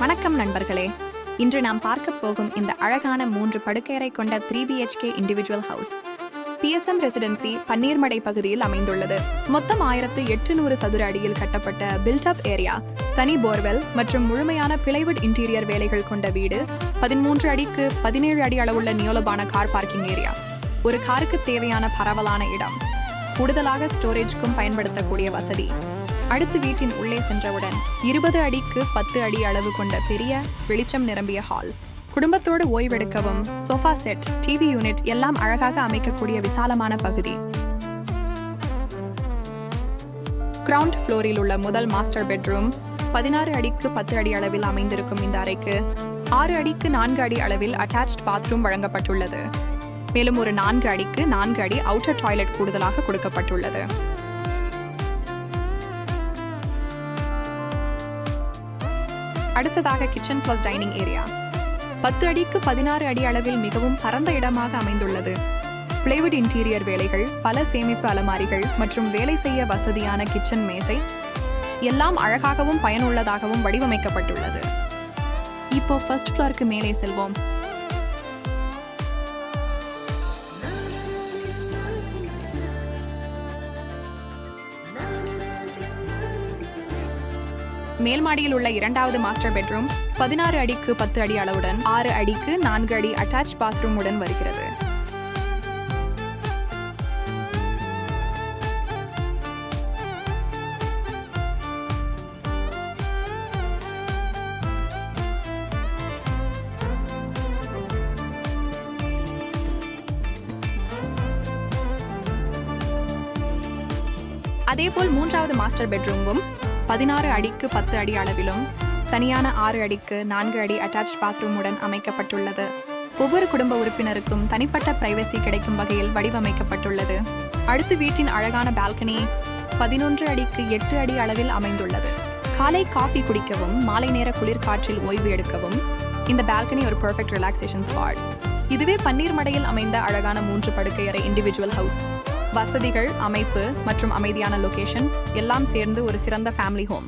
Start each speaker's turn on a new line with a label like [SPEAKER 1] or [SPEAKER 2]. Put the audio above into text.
[SPEAKER 1] வணக்கம் நண்பர்களே. இன்று நாம் பார்க்க போகும் இந்த அழகான 3 படுக்கையறை கொண்ட 3 BHK individual house PSM residency Panneermadai பகுதியில் அமைந்துள்ளது. மொத்தம் 1800 சதுர அடியில் கட்டப்பட்ட பில்ட் அப் ஏரியா, தனி போர்வெல் மற்றும் முழுமையான பிளைவுட் இன்டீரியர் வேலைகள் கொண்ட வீடு, 13 அடிக்கு 17 அடி அளவுள்ள நியோலபான கார் பார்க்கிங் ஏரியா, ஒரு காருக்கு தேவையான பரவலான இடம், கூடுதலாக ஸ்டோரேஜ்க்கும் பயன்படுத்தக்கூடிய வசதி. அடுத்து வீட்டின் உள்ளே சென்றவுடன் 20 அடிக்கு 10 அடி அளவு கொண்ட பெரிய வெளிச்சம் நிரம்பிய ஹால், குடும்பத்தோடு ஓய்வெடுக்கவும் சோஃபா செட், டிவி யூனிட் எல்லாம் அழகாக அமைக்கக்கூடிய விசாலமான பகுதி. கிரவுண்ட் ஃப்ளோரில் உள்ள முதல் மாஸ்டர் பெட்ரூம் 16 அடிக்கு 10 அடி அளவில் அமைந்திருக்கும் இந்த அறைக்கு 6 அடிக்கு 4 அடி அளவில் அட்டாச்ட் பாத்ரூம் வழங்கப்பட்டுள்ளது. மேலும் ஒரு 4 அடிக்கு 4 அடி அவுட்டர் டாய்லெட் கூடுதலாக கொடுக்கப்பட்டுள்ளது. அடுத்ததாக கிச்சன் பிளஸ் டைனிங் ஏரியா 10 அடிக்கு 16 அடி அளவில் மிகவும் பரந்த இடமாக அமைந்துள்ளது. பிளைவுட் இன்டீரியர் வேலைகள், பல சேமிப்பு அலமாரிகள் மற்றும் வேலை செய்ய வசதியான கிச்சன் மேஜை எல்லாம் அழகாகவும் பயனுள்ளதாகவும் வடிவமைக்கப்பட்டுள்ளது. இப்போ ஃபர்ஸ்ட் ஃப்ளோருக்கு மேலே செல்வோம். மேல் மாடியில் உள்ள 2வது மாஸ்டர் பெட்ரூம் 16 அடிக்கு 10 அடி அளவுடன் 6 அடிக்கு 4 அடி அட்டாச் பாத்ரூம் உடன் வருகிறது. அதேபோல் 3வது மாஸ்டர் பெட்ரூமும் 16 அடிக்கு 10 அடி அளவிலும் தனியான 6 அடிக்கு 4 அடி அட்டாச் பாத்ரூமுடன் அமைக்கப்பட்டுள்ளது. ஒவ்வொரு குடும்ப உறுப்பினருக்கும் தனிப்பட்ட பிரைவசி கிடைக்கும் வகையில் வடிவமைக்கப்பட்டுள்ளது. அடுத்து வீட்டின் அழகான பால்கனி 11 அடிக்கு 8 அடி அளவில் அமைந்துள்ளது. காலை காஃபி குடிக்கவும் மாலை நேர குளிர்காற்றில் ஓய்வு எடுக்கவும் இந்த பால்கனி ஒரு பெர்ஃபெக்ட் ரிலாக்ஸேஷன் ஸ்பாட். இதுவே பன்னீர்மடையில் அமைந்த அழகான 3 படுக்கையறை இண்டிவிஜுவல் ஹவுஸ். வசதிகள், அமைப்பு மற்றும் அமைதியான லொகேஷன் எல்லாம் சேர்ந்து ஒரு சிறந்த ஃபேமிலி ஹோம்.